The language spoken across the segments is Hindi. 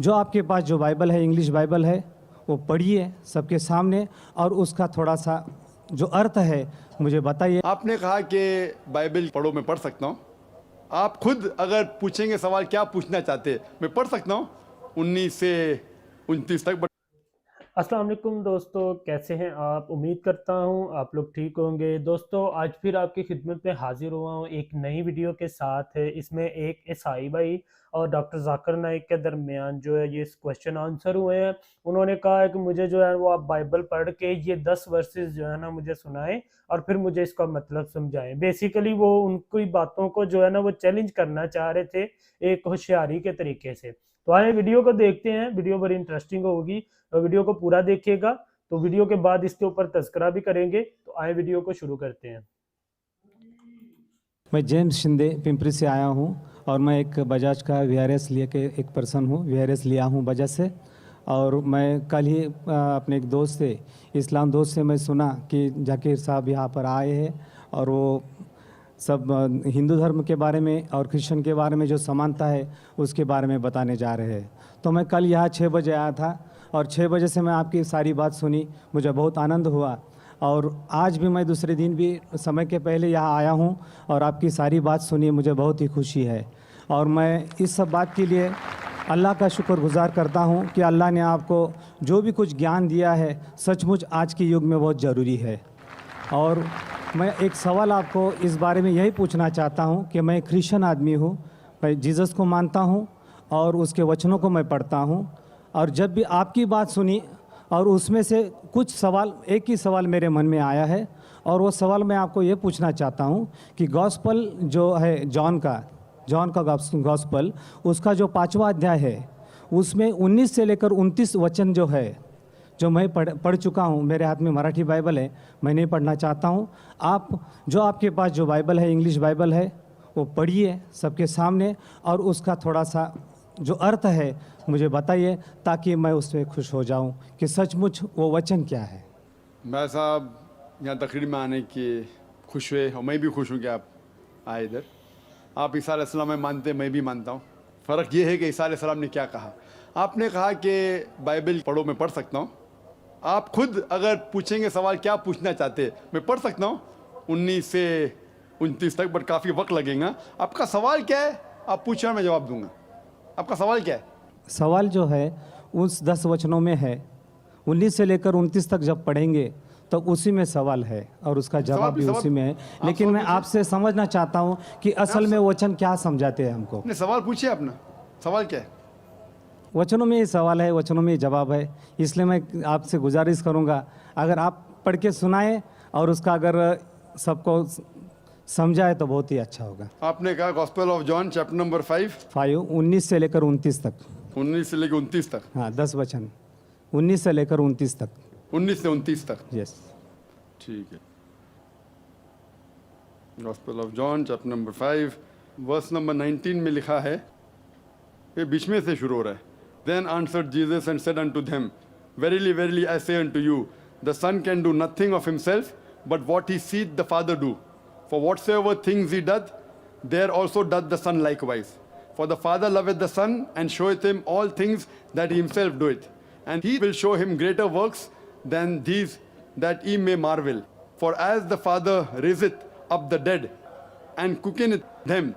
जो आपके पास जो बाइबल है, इंग्लिश बाइबल है, वो पढ़िए सबके सामने और उसका थोड़ा सा जो अर्थ है मुझे बताइए। आपने कहा कि बाइबल पढ़ो, मैं पढ़ सकता हूँ। आप खुद अगर पूछेंगे सवाल क्या पूछना चाहते, मैं पढ़ सकता हूँ 19 से 29 तक। अस्सलाम वालेकुम दोस्तों, कैसे हैं आप? उम्मीद करता हूं आप लोग ठीक होंगे। दोस्तों, आज फिर आपकी खिदमत में हाजिर हुआ हूं एक नई वीडियो के साथ। है इसमें एक ईसाई भाई और डॉक्टर जाकिर नाइक के दरमियान जो है ये क्वेश्चन आंसर हुए हैं। उन्होंने कहा है कि मुझे जो है वो आप बाइबल पढ़ के ये 10 वर्सेस जो है ना मुझे सुनाएं और फिर मुझे इसका मतलब समझाएं। बेसिकली वो उनकी बातों को जो है ना वो चैलेंज करना चाह रहे थे एक होशियारी के तरीके से। तो आए वीडियो को देखते हैं, वीडियो बड़ी इंटरेस्टिंग होगी। तो वीडियो को पूरा देखिएगा। तो वीडियो के बाद इसके ऊपर तज़किरा भी करेंगे। तो आए वीडियो को शुरू करते हैं। मैं जेम्स शिंदे पिंपरी से आया हूँ और मैं एक बजाज का वीआरएस लिए के एक पर्सन हूँ। वीआरएस लिया हूँ बजाज से। और मैं कल ही अपने एक दोस्त से, इस्लाम दोस्त से मैं सुना कि जाकिर साहब यहाँ पर आए हैं और वो सब हिंदू धर्म के बारे में और क्रिश्चियन के बारे में जो समानता है उसके बारे में बताने जा रहे हैं। तो मैं कल यहाँ 6 बजे आया था और 6 बजे से मैं आपकी सारी बात सुनी, मुझे बहुत आनंद हुआ। और आज भी मैं दूसरे दिन भी समय के पहले यहाँ आया हूँ और आपकी सारी बात सुनी, मुझे बहुत ही खुशी है। और मैं इस सब बात के लिए अल्लाह का शुक्रगुजार करता हूँ कि अल्लाह ने आपको जो भी कुछ ज्ञान दिया है सचमुच आज के युग में बहुत ज़रूरी है। और मैं एक सवाल आपको इस बारे में यही पूछना चाहता हूँ कि मैं क्रिश्चियन आदमी हूँ, मैं जीसस को मानता हूँ और उसके वचनों को मैं पढ़ता हूँ। और जब भी आपकी बात सुनी और उसमें से कुछ सवाल, एक ही सवाल मेरे मन में आया है और वो सवाल मैं आपको ये पूछना चाहता हूँ कि गॉस्पल जो है जॉन का गॉस्पल, उसका जो 5वां अध्याय है उसमें 19 से लेकर 29 वचन जो है, जो मैं पढ़ चुका हूँ। मेरे हाथ में मराठी बाइबल है, मैं नहीं पढ़ना चाहता हूँ। आप जो आपके पास जो बाइबल है, इंग्लिश बाइबल है, वो पढ़िए सबके सामने और उसका थोड़ा सा जो अर्थ है मुझे बताइए ताकि मैं उसमें खुश हो जाऊं कि सचमुच वो वचन क्या है। मैं साहब यहाँ तकरीर में आने की खुश हुए और मैं भी खुश हूँ कि आप आए इधर। आप ईसा अलैहिस्सलाम में मानते, मैं भी मानता हूँ। फ़र्क ये है कि ईसा अलैहिस्सलाम ने क्या कहा। आपने कहा कि बाइबल पढ़ो, मैं पढ़ सकता हूँ। आप खुद अगर पूछेंगे सवाल क्या पूछना चाहते, मैं पढ़ सकता हूँ 19 से 29 तक, बट काफ़ी वक्त लगेगा। आपका सवाल क्या है आप पूछना, मैं जवाब दूंगा। आपका सवाल क्या है? सवाल जो है उस 10 वचनों में है, 19 से लेकर 29 तक जब पढ़ेंगे तो उसी में सवाल है और उसका जवाब भी उसी में है। लेकिन मैं आपसे समझना चाहता हूँ कि असल में वचन क्या समझाते हैं हमको। सवाल पूछिए अपना, सवाल क्या है? वचनों में ही सवाल है, वचनों में ही जवाब है। इसलिए मैं आपसे गुजारिश करूँगा अगर आप पढ़ के सुनाएं और उसका अगर सबको समझाए तो बहुत ही अच्छा होगा। आपने कहा gospel of John chapter number 5 19 से लेकर 29 तक। 19 से लेकर 29 तक। हाँ, 10 वचन 19 से लेकर 29 तक। 19 से 29 तक, यस, ठीक है। Gospel of John chapter number 5 verse number 19 में लिखा है, ये बीच में से शुरू हो रहा है। Then answered Jesus and said unto them, Verily, verily, I say unto you, the Son can do nothing of himself, but what he seeth the Father do. For whatsoever things he doth, there also doth the Son likewise. For the Father loveth the Son, and showeth him all things that he himself doeth. And he will show him greater works than these, that ye may marvel. For as the Father raiseth up the dead, and quickeneth them,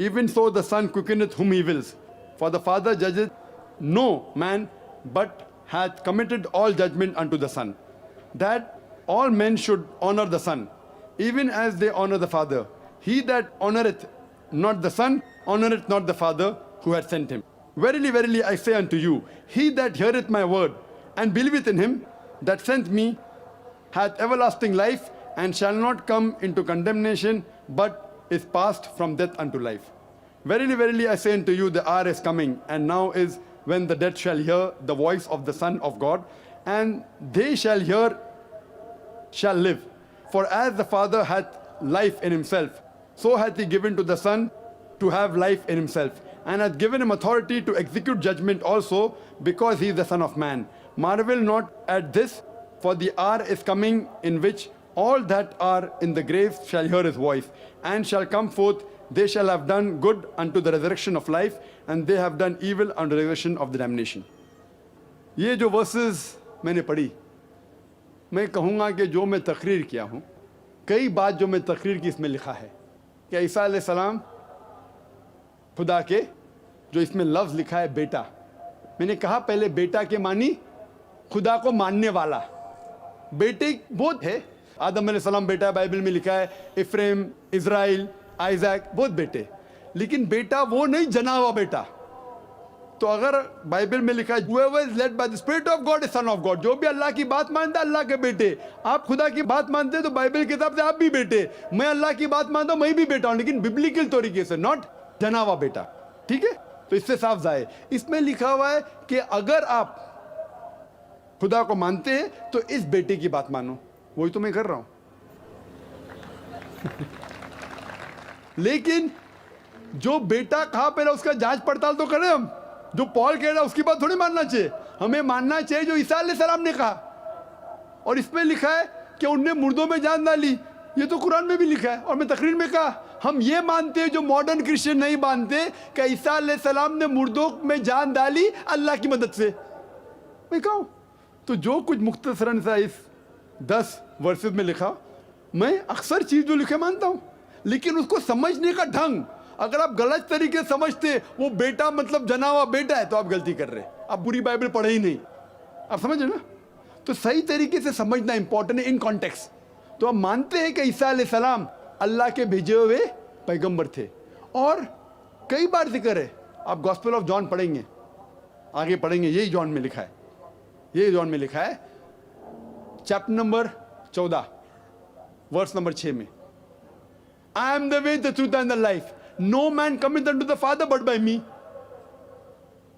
even so the Son quickeneth whom he wills. For the Father judgeth no man, but hath committed all judgment unto the Son, that all men should honor the Son, even as they honor the Father. He that honoreth not the Son, honoreth not the Father who hath sent him. Verily, verily, I say unto you, he that heareth my word, and believeth in him that sent me, hath everlasting life, and shall not come into condemnation, but is passed from death unto life. Verily, verily, I say unto you, the hour is coming, and now is, when the dead shall hear the voice of the Son of God, and they shall live. For as the Father hath life in himself, so hath he given to the Son to have life in himself, and hath given him authority to execute judgment also, because he is the Son of Man. Marvel not at this, for the hour is coming in which all that are in the graves shall hear his voice, and shall come forth, They shall have done good unto the resurrection of life, and they have done evil unto the resurrection of the damnation. ये जो वर्सेस मैंने पढ़ी, मैं कहूँगा कि जो मैं तकरीर किया हूँ, कई बात जो मैं तकरीर की इसमें लिखा है कि ईसा अलैहिस्सलाम खुदा के, जो इसमें लफ्ज़ लिखा है बेटा, मैंने कहा पहले बेटा के मानी खुदा को मानने वाला। बेटे बहुत है, आदम अलैहिस्सलाम बेटा बाइबल में लिखा है, इफ्रेम, इज़राइल, आइजैक, बहुत बेटे, लेकिन बेटा वो नहीं जना हुआ बेटा। तो अगर बाइबल में लिखा है whoever is led by the spirit of God is son of God, जो भी अल्लाह की बात मानता है अल्लाह के बेटे। आप खुदा की बात मानते हैं तो बाइबल के हिसाब से आप भी बेटे, मैं अल्लाह की बात मानता हूँ मैं भी बेटा हूँ, लेकिन बिब्लिकल तरीके से, नॉट जना हुआ बेटा। ठीक है, तो इससे साफ जाए, इसमें लिखा हुआ है कि अगर आप खुदा को मानते हैं तो इस बेटे की बात मानो। वही तो मैं कर रहा हूं। लेकिन जो बेटा कहा पहले उसका जांच पड़ताल तो करें हम। जो पॉल कह रहा है उसकी बात थोड़ी मानना चाहिए, हमें मानना चाहिए जो ईसा अलैहिस्सलाम ने कहा। और इसमें लिखा है कि उनने मुर्दों में जान डाली, ये तो कुरान में भी लिखा है। और मैं तकरीर में कहा हम ये मानते हैं जो मॉडर्न क्रिश्चियन नहीं मानते कि ईसा अलैहिस्सलाम ने मुर्दों में जान डाली अल्लाह की मदद से। मैं कहूँ तो जो कुछ मुख्तसरन सा इस 10 वर्सेस में लिखा, मैं अक्सर चीज़ जो लिखे मानता हूँ, लेकिन उसको समझने का ढंग अगर आप गलत तरीके से समझते, वो बेटा मतलब जना हुआ बेटा है, तो आप गलती कर रहे, आप पूरी बाइबल पढ़े ही नहीं। आप समझ रहे ना? तो सही तरीके से समझना इंपॉर्टेंट है इन कॉन्टेक्स्ट। तो हम मानते हैं कि ईसा अलैहिस्सलाम अल्लाह के भेजे हुए पैगंबर थे, और कई बार जिक्र है। आप गॉस्पेल ऑफ जॉन पढ़ेंगे, आगे पढ़ेंगे, यही जॉन में लिखा है, यही जॉन में लिखा है, चैप्टर नंबर 14 वर्स नंबर 6 में, I am the way the truth and the life, no man coming unto the father but by me.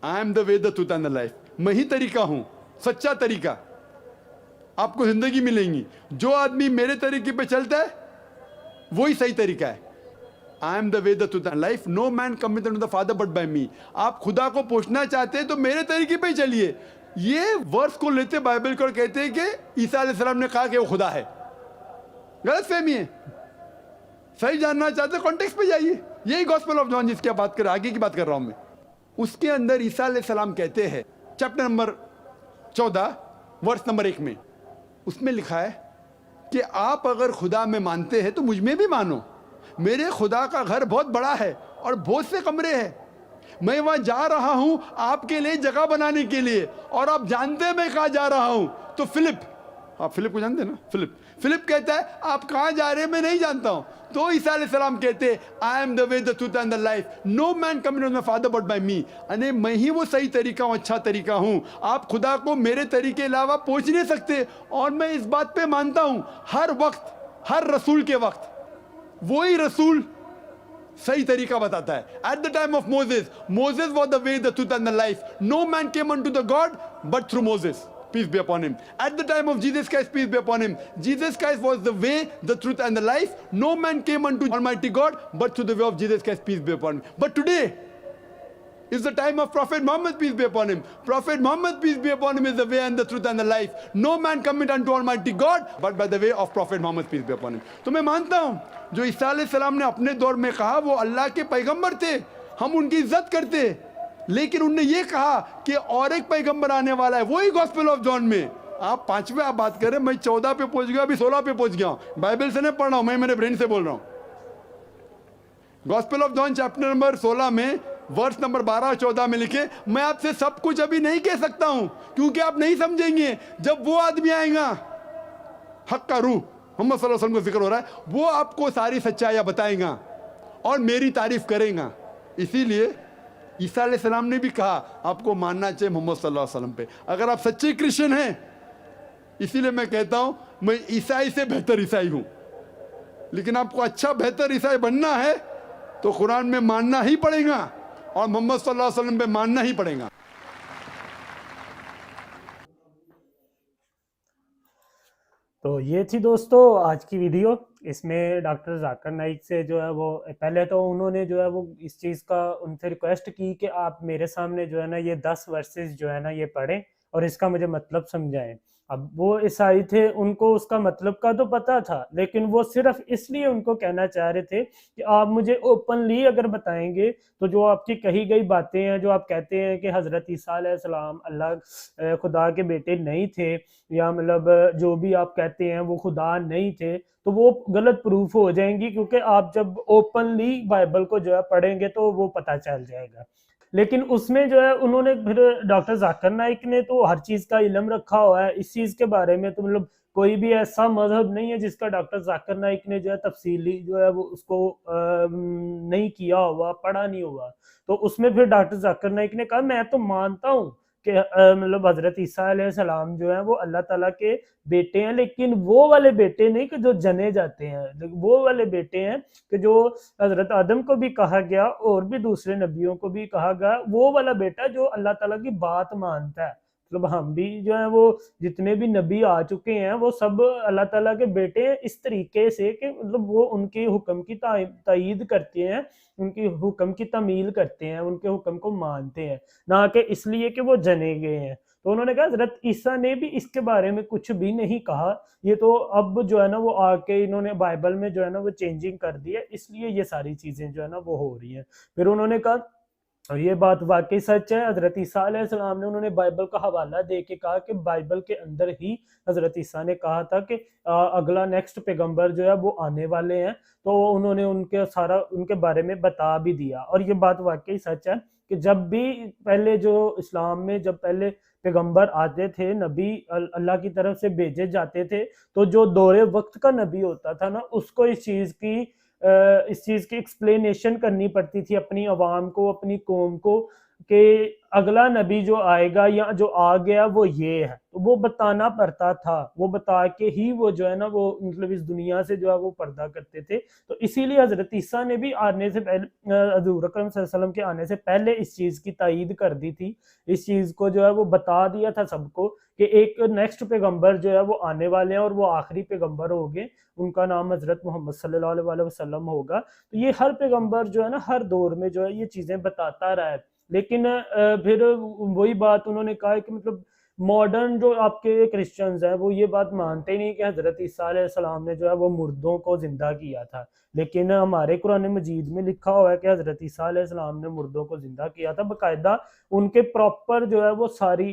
I am the way the truth and the life, मैं ही तरीका हूं, सच्चा तरीका, आपको जिंदगी मिलेंगी। जो आदमी मेरे तरीके पे चलता है वही सही तरीका है। I am the way the truth and life, no man coming unto the father but by me. आप खुदा को पूछना चाहते हैं तो मेरे तरीके पे ही चलिए। ये वर्स को लेते बाइबल को, कहते हैं कि ईसा अलैहिस्सलाम ने कहा कि वो खुदा है। गलत फहमी है। सही जानना चाहते कॉन्टेक्स्ट पे जाइए। यही गॉस्पेल ऑफ जॉन जिसकी बात कर, आगे की बात कर रहा हूं मैं, उसके अंदर ईसा अलैहिस्सलाम कहते हैं चैप्टर नंबर 14 वर्स नंबर 1 में, उसमें लिखा है कि आप अगर खुदा में मानते हैं तो मुझ में भी मानो। मेरे खुदा का घर बहुत बड़ा है और बहुत से कमरे हैं, मैं वहां जा रहा हूं आपके लिए जगह बनाने के लिए, और आप जानते हैं मैं कहां जा रहा हूं। तो फिलिप, आप फिलिप को जानते हैं ना? फिलिप कहता है आप कहां जा रहे हैं मैं नहीं जानता हूं। तो ईसा अलैहिस्सलाम कहते हैं I am the way the truth and the life, no man coming to my father but by me. अने मैं ही वो सही तरीका हूं, अच्छा तरीका हूं। आप खुदा को मेरे तरीके के अलावा पहुंच नहीं सकते। और मैं इस बात पे मानता हूं हर वक्त, हर रसूल के वक्त वही रसूल सही तरीका बताता है। At the time of Moses, Moses was the way the truth and the life, no man came unto the God but through Moses, peace be upon him. At the time of Jesus Christ, peace be upon him, Jesus Christ was the way, the truth and the life. No man came unto Almighty God but through the way of Jesus Christ, peace be upon him. But today is the time of Prophet Muhammad, peace be upon him. Prophet Muhammad, peace be upon him, is the way and the truth and the life. No man cometh unto Almighty God but by the way of Prophet Muhammad, peace be upon him. तो मैं मानता हूँ जो ईसा अलैहिस्सलाम ने अपने दौर में कहा वो अल्लाह के पैगंबर थे, हम उनकी इज्जत करते, लेकिन उनने ये कहा कि और एक पैगंबर आने वाला है, वही गॉस्पेल ऑफ जॉन में। आप 5वें आप बात करें, मैं 14 पे पहुंच गया, अभी 16 पे पहुंच गया हूं। बाइबल से नहीं पढ़ रहा हूं, मैं मेरे ब्रेन से बोल रहा हूं। Gospel of John chapter number 16 में वर्स नंबर 12 और 14 में लिखे, मैं आपसे सब कुछ अभी नहीं कह सकता हूं क्योंकि आप नहीं समझेंगे। जब वो आदमी आएगा, हक का रूह, मोहम्मद सल्लल्लाहु अलैहि वसल्लम का जिक्र हो रहा है, वो आपको सारी सच्चाइयां बताएगा और मेरी तारीफ करेगा। इसीलिए ईसा अलैहिस्सलाम ने भी कहा आपको मानना चाहिए मोहम्मद सल्लल्लाहु अलैहि वसल्लम पे, अगर आप सच्चे क्रिश्चियन हैं। इसीलिए मैं कहता हूं मैं ईसाई से बेहतर ईसाई हूं, लेकिन आपको अच्छा बेहतर ईसाई बनना है तो कुरान में मानना ही पड़ेगा और मोहम्मद सल्लल्लाहु अलैहि वसल्लम पे मानना ही पड़ेगा। तो ये थी दोस्तों आज की वीडियो। इसमें डॉक्टर जाकिर नाइक से जो है वो पहले तो उन्होंने जो है वो इस चीज़ का उनसे रिक्वेस्ट की कि आप मेरे सामने जो है ना ये 10 वर्सेस जो है ना ये पढ़ें और इसका मुझे मतलब समझाएं। अब वो ईसाई थे, उनको उसका मतलब का तो पता था, लेकिन वो सिर्फ इसलिए उनको कहना चाह रहे थे कि आप मुझे ओपनली अगर बताएंगे तो जो आपकी कही गई बातें हैं, जो आप कहते हैं कि हज़रत ईसा अलैहिस्सलाम अल्लाह खुदा के बेटे नहीं थे, या मतलब जो भी आप कहते हैं वो खुदा नहीं थे, तो वो गलत प्रूफ हो जाएंगी, क्योंकि आप जब ओपनली बाइबल को जो है पढ़ेंगे तो वो पता चल जाएगा। लेकिन उसमें जो है उन्होंने फिर डॉक्टर जाकिर नाइक ने तो हर चीज़ का इल्म रखा हुआ है इस चीज़ के बारे में, तो मतलब कोई भी ऐसा मजहब नहीं है जिसका डॉक्टर जाकिर नाइक ने जो है तफसीली जो है वो उसको नहीं किया हुआ, पढ़ा नहीं हुआ। तो उसमें फिर डॉक्टर जाकिर नाइक ने कहा मैं तो मानता हूँ कि मतलब हजरत ईसा अलैहिस्सलाम जो है वो अल्लाह ताला के बेटे हैं, लेकिन वो वाले बेटे नहीं कि जो जने जाते हैं, वो वाले बेटे हैं कि जो हजरत आदम को भी कहा गया और भी दूसरे नबियों को भी कहा गया, वो वाला बेटा जो अल्लाह ताला की बात मानता है। मतलब हम भी जो है वो जितने भी नबी आ चुके हैं वो सब अल्लाह ताला के बेटे हैं, इस तरीके से कि मतलब वो उनके हुक्म की तायीद करते हैं, उनकी हुक्म की तमील करते हैं, उनके हुक्म को मानते हैं, ना कि इसलिए कि वो जने गए हैं। तो उन्होंने कहा हजरत ईसा ने भी इसके बारे में कुछ भी नहीं कहा, ये तो अब जो है ना वो आके इन्होंने बाइबल में जो है ना वो चेंजिंग कर दी है, इसलिए ये सारी चीजें जो है ना वो हो रही हैं। फिर उन्होंने कहा, और ये बात वाकई सच है, हजरत ईसा अलैहिस्सलाम ने उन्होंने बाइबल का हवाला दे के कहा कि बाइबल के अंदर ही हजरत ईसा ने कहा था कि अगला नेक्स्ट पैगंबर जो है वो आने वाले हैं, तो उन्होंने उनके सारा उनके बारे में बता भी दिया। और ये बात वाकई सच है कि जब भी पहले जो इस्लाम में जब पहले पैगंबर आते थे, नबी अल्लाह की तरफ से भेजे जाते थे, तो जो दौरे वक्त का नबी होता था ना, उसको इस चीज़ की एक्सप्लेनेशन करनी पड़ती थी अपनी अवाम को, अपनी कौम को, कि अगला नबी जो आएगा या जो आ गया वो ये है, तो वो बताना पड़ता था, वो बता के ही वो जो है ना वो मतलब इस दुनिया से जो है वो पर्दा करते थे। तो इसीलिए हजरत ईसा ने भी आने से पहले हजूर अकरम सल्लल्लाहु अलैहि वसल्लम के आने से पहले इस चीज़ की तायीद कर दी थी, इस चीज़ को जो है वो बता दिया था सबको कि एक नेक्स्ट पैगंबर जो है वो आने वाले हैं और वो आखिरी पैगंबर होंगे, उनका नाम हजरत मोहम्मद सल्लल्लाहु अलैहि वसल्लम होगा। तो ये हर पैगंबर जो है ना हर दौर में जो है ये चीज़ें बताता रहा है। लेकिन फिर वही बात उन्होंने कहा है कि मतलब मॉडर्न जो आपके क्रिश्चियंस हैं वो ये बात मानते ही नहीं कि हजरत ईसा अलैहिस्सलाम ने जो है वो मुर्दों को जिंदा किया था, लेकिन हमारे कुरान मजीद में लिखा हुआ है कि हजरत ईसा अलैहिस्सलाम ने मुर्दों को जिंदा किया था, बाकायदा उनके प्रॉपर जो है वो सारी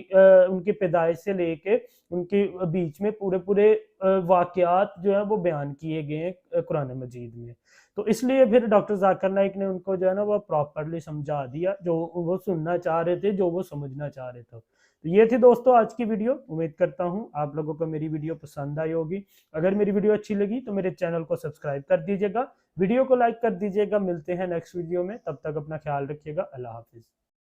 उनकी पैदाइश से लेके उनके बीच में पूरे पूरे वाकयात जो है वो बयान किए गए हैं कुरान मजीद में। तो इसलिए फिर डॉक्टर जाकिर नाइक ने उनको जो है ना वो प्रॉपरली समझा दिया, जो वो सुनना चाह रहे थे, जो वो समझना चाह रहे थे। तो ये थी दोस्तों आज की वीडियो, उम्मीद करता हूँ आप लोगों को मेरी वीडियो पसंद आई होगी। अगर मेरी वीडियो अच्छी लगी तो मेरे चैनल को सब्सक्राइब कर दीजिएगा, वीडियो को लाइक कर दीजिएगा। मिलते हैं नेक्स्ट वीडियो में, तब तक अपना ख्याल रखिएगा। अल्लाह हाफिज़।